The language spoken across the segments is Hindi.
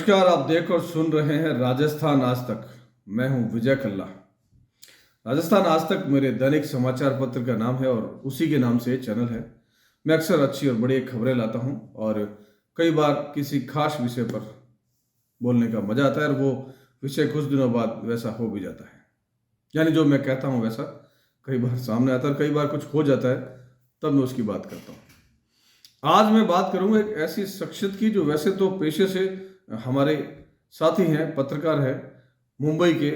नमस्कार। आप देख और सुन रहे हैं राजस्थान आज तक। मैं हूं विजय खल्ला। राजस्थान आज तक मेरे दैनिक समाचार पत्र का नाम है और उसी के नाम से ये चैनल है। मैं अक्सर अच्छी और बड़ी खबरें लाता हूं और कई बार किसी खास विषय पर बोलने का मजा आता है और वो विषय कुछ दिनों बाद वैसा हो भी जाता है। यानी जो मैं कहता हूं वैसा कई बार सामने आता है और कई बार कुछ हो जाता है, तब मैं उसकी बात करता हूँ। आज मैं बात करूंगा एक ऐसी शख्सियत की जो वैसे तो पेशे से हमारे साथी हैं, पत्रकार है, मुंबई के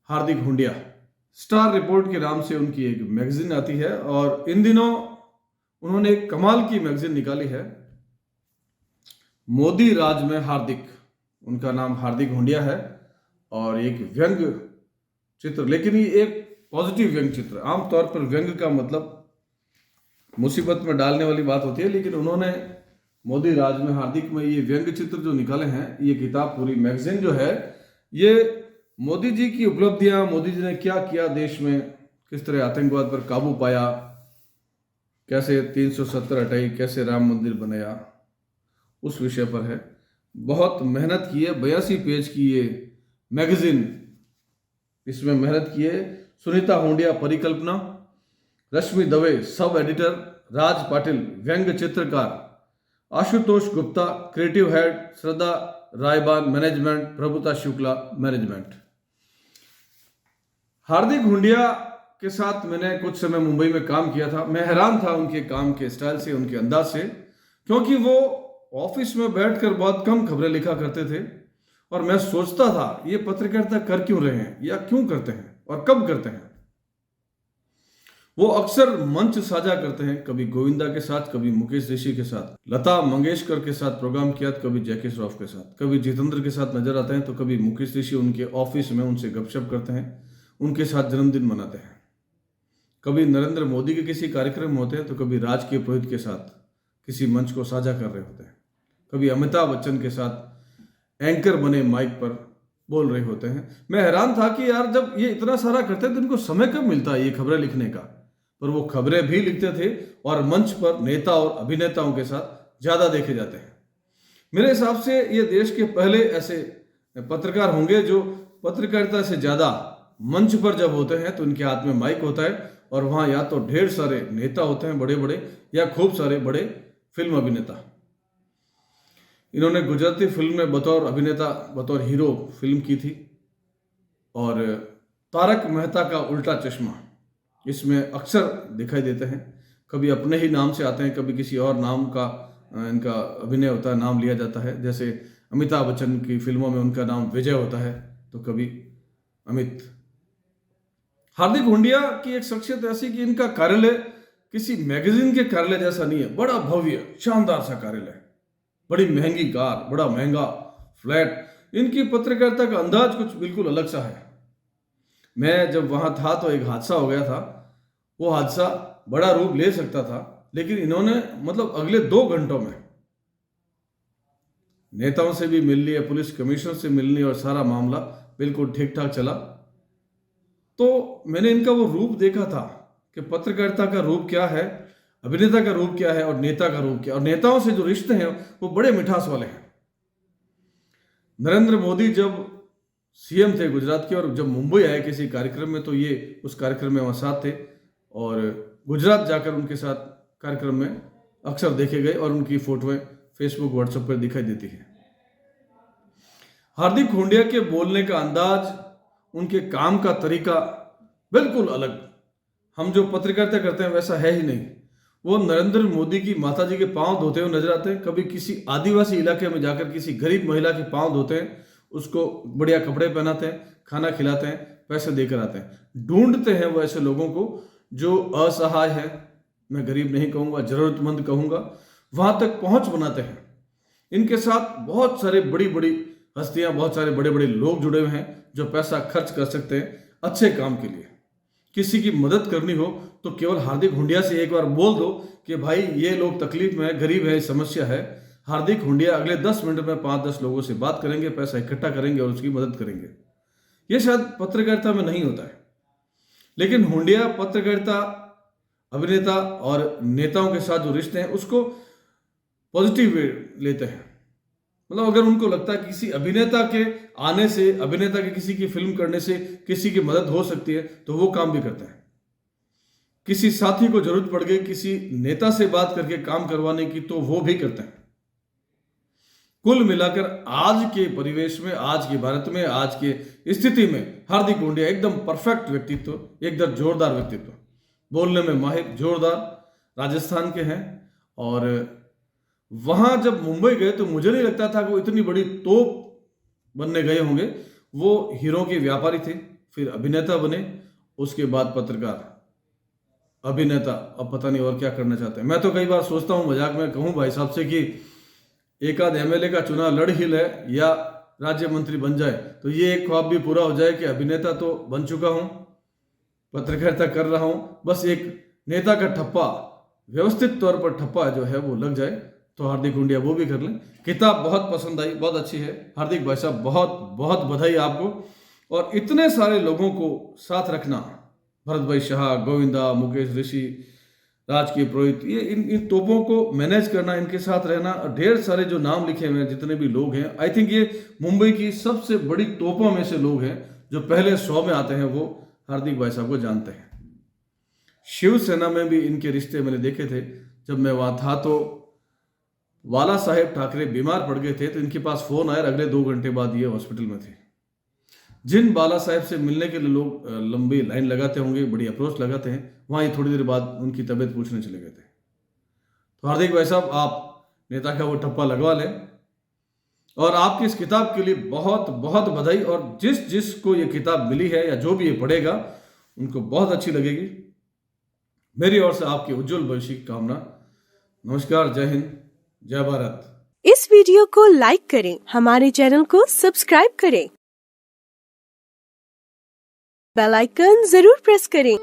हार्दिक हुंडिया। स्टार रिपोर्ट के नाम से उनकी एक मैगजीन आती है और इन दिनों उन्होंने एक कमाल की मैगजीन निकाली है, मोदी राज में हार्दिक। उनका नाम हार्दिक हुंडिया है और एक व्यंग्य चित्र, लेकिन ये एक पॉजिटिव व्यंग्य चित्र। आमतौर पर व्यंग्य का मतलब मुसीबत में डालने वाली बात होती है, लेकिन उन्होंने मोदी राज में हार्दिक में ये व्यंग्य चित्र जो निकाले हैं, ये किताब पूरी मैगजीन जो है, ये मोदी जी की उपलब्धियां, मोदी जी ने क्या किया देश में, किस तरह आतंकवाद पर काबू पाया, कैसे 370 हटाई, कैसे राम मंदिर बनाया, उस विषय पर है। बहुत मेहनत की है, 82 पेज की ये मैगजीन। इसमें मेहनत की है सुनीता हुंडिया परिकल्पना, रश्मि दवे सब एडिटर, राज पाटिल व्यंग्य चित्रकार, आशुतोष गुप्ता क्रिएटिव हेड, श्रद्धा रायबान मैनेजमेंट, प्रभुता शुक्ला मैनेजमेंट। हार्दिक हुंडिया के साथ मैंने कुछ समय मुंबई में काम किया था। मैं हैरान था उनके काम के स्टाइल से, उनके अंदाज से, क्योंकि वो ऑफिस में बैठकर बहुत कम खबरें लिखा करते थे और मैं सोचता था ये पत्रकारिता कर क्यों रहे हैं या क्यों करते हैं और कब करते हैं। वो अक्सर मंच साझा करते हैं, कभी गोविंदा के साथ, कभी मुकेश ऋषि के साथ, लता मंगेशकर के साथ प्रोग्राम किया, कभी जैकी श्रॉफ के साथ, कभी जितेंद्र के साथ नजर आते हैं, तो कभी मुकेश ऋषि उनके ऑफिस में उनसे गपशप करते हैं, उनके साथ जन्मदिन मनाते हैं। कभी नरेंद्र मोदी के किसी कार्यक्रम में होते हैं, तो कभी राजकीय पुरोहित के साथ किसी मंच को साझा कर रहे होते हैं, कभी अमिताभ बच्चन के साथ एंकर बने माइक पर बोल रहे होते हैं। मैं हैरान था कि यार जब ये इतना सारा करते हैं तो इनको समय कब मिलता है ये खबरें लिखने का। पर वो खबरें भी लिखते थे और मंच पर नेता और अभिनेताओं के साथ ज्यादा देखे जाते हैं। मेरे हिसाब से ये देश के पहले ऐसे पत्रकार होंगे जो पत्रकारिता से ज्यादा मंच पर जब होते हैं तो इनके हाथ में माइक होता है और वहां या तो ढेर सारे नेता होते हैं बड़े बड़े, या खूब सारे बड़े फिल्म अभिनेता। इन्होंने गुजराती फिल्म में बतौर अभिनेता, बतौर हीरो फिल्म की थी और तारक मेहता का उल्टा चश्मा इसमें अक्सर दिखाई देते हैं। कभी अपने ही नाम से आते हैं, कभी किसी और नाम का इनका अभिनय होता है, नाम लिया जाता है। जैसे अमिताभ बच्चन की फिल्मों में उनका नाम विजय होता है, तो कभी अमित। हार्दिक हुंडिया की एक शख्सियत ऐसी कि इनका कार्यालय किसी मैगजीन के कार्यालय जैसा नहीं है, बड़ा भव्य शानदार सा कार्यालय, बड़ी महंगी कार, बड़ा महंगा फ्लैट। इनकी पत्रकारिता का अंदाज कुछ बिल्कुल अलग सा है। मैं जब वहां था तो एक हादसा हो गया था। वो हादसा बड़ा रूप ले सकता था, लेकिन इन्होंने मतलब अगले 2 घंटों में नेताओं से भी मिल लिया, पुलिस कमिश्नर से मिल ली और सारा मामला बिल्कुल ठीक ठाक चला। तो मैंने इनका वो रूप देखा था कि पत्रकारिता का रूप क्या है, अभिनेता का रूप क्या है और नेता का रूप क्या, और नेताओं से जो रिश्ते हैं वो बड़े मिठास वाले हैं। नरेंद्र मोदी जब सीएम थे गुजरात के और जब मुंबई आए किसी कार्यक्रम में, तो ये उस कार्यक्रम में वहाँ साथ थे और गुजरात जाकर उनके साथ कार्यक्रम में अक्सर देखे गए और उनकी फोटोएं फेसबुक व्हाट्सएप पर दिखाई देती हैं। हार्दिक हुंडिया के बोलने का अंदाज, उनके काम का तरीका बिल्कुल अलग। हम जो पत्रकारिता करते हैं वैसा है ही नहीं। वो नरेंद्र मोदी की माताजी के पांव धोते हुए नजर आते हैं, कभी किसी आदिवासी इलाके में जाकर किसी गरीब महिला के पांव धोते हैं, उसको बढ़िया कपड़े पहनाते हैं, खाना खिलाते हैं, पैसे देकर आते हैं। ढूंढते हैं वो ऐसे लोगों को जो असहाय है, मैं गरीब नहीं कहूँगा, जरूरतमंद कहूँगा, वहां तक पहुंच बनाते हैं। इनके साथ बहुत सारे बड़ी बड़ी हस्तियां, बहुत सारे बड़े बड़े लोग जुड़े हुए हैं जो पैसा खर्च कर सकते हैं अच्छे काम के लिए। किसी की मदद करनी हो तो केवल हार्दिक हुंडिया से एक बार बोल दो कि भाई ये लोग तकलीफ में है, गरीब है, समस्या है। हार्दिक हुंडिया अगले 10 मिनट में 5-10 लोगों से बात करेंगे, पैसा इकट्ठा करेंगे और उसकी मदद करेंगे। ये शायद पत्रकारिता में नहीं होता है, लेकिन हुंडिया पत्रकारिता, अभिनेता और नेताओं के साथ जो रिश्ते हैं उसको पॉजिटिव वे लेते हैं। मतलब अगर उनको लगता है किसी अभिनेता के आने से, अभिनेता के किसी की फिल्म करने से किसी की मदद हो सकती है तो वो काम भी करते हैं। किसी साथी को जरूरत पड़ गई किसी नेता से बात करके काम करवाने की तो वो भी करते हैं। कुल मिलाकर आज के परिवेश में, आज के भारत में, आज के स्थिति में हार्दिक पांड्या एकदम परफेक्ट व्यक्तित्व, एकदम जोरदार व्यक्तित्व, बोलने में माहिर, जोरदार, राजस्थान के हैं। और वहां जब मुंबई गए तो मुझे नहीं लगता था कि वो इतनी बड़ी तोप बनने गए होंगे। वो हीरो के व्यापारी थे, फिर अभिनेता बने, उसके बाद पत्रकार, अभिनेता, अब पता नहीं और क्या करना चाहते हैं। मैं तो कई बार सोचता हूं, मजाक में कहूं भाई साहब से कि एक आध एमएलए का चुनाव लड़ ही ले या राज्य मंत्री बन जाए तो ये एक ख्वाब भी पूरा हो जाए कि अभिनेता तो बन चुका हूं, पत्रकारिता कर रहा हूं, बस एक नेता का ठप्पा, व्यवस्थित तौर पर ठप्पा जो है वो लग जाए तो हार्दिक पांड्या वो भी कर लें। किताब बहुत पसंद आई, बहुत अच्छी है। हार्दिक भाई साहब बहुत बहुत बधाई आपको। और इतने सारे लोगों को साथ रखना, भरत भाई शाह, गोविंदा, मुकेश ऋषि, राजकीय पुरोहित, ये इन तोपों को मैनेज करना, इनके साथ रहना, ढेर सारे जो नाम लिखे हुए हैं जितने भी लोग हैं, आई थिंक ये मुंबई की सबसे बड़ी तोपों में से लोग हैं जो पहले 100 में आते हैं, वो हार्दिक भाई साहब को जानते हैं। शिवसेना में भी इनके रिश्ते मैंने देखे थे। जब मैं वहां था तो बाला साहेब ठाकरे बीमार पड़ गए थे तो इनके पास फोन आया, अगले 2 घंटे बाद ये हॉस्पिटल में थे। जिन बाला साहेब से मिलने के लिए लोग लंबी लाइन लगाते होंगे, बड़ी अप्रोच लगाते हैं, वहां ही थोड़ी देर बाद उनकी तबीयत पूछने चले गए थे। तो हार्दिक भाई साहब, आप नेता का वो ठप्पा लगवा लें। और आपकी इस किताब के लिए बहुत बहुत बधाई। और जिस जिसको ये किताब मिली है या जो भी ये पढ़ेगा उनको बहुत अच्छी लगेगी। मेरी ओर से आपके उज्जवल भविष्य की कामना। नमस्कार, जय हिंद, जय भारत। इस वीडियो को लाइक करें, हमारे चैनल को सब्सक्राइब करें, बेल आइकन जरूर प्रेस करें।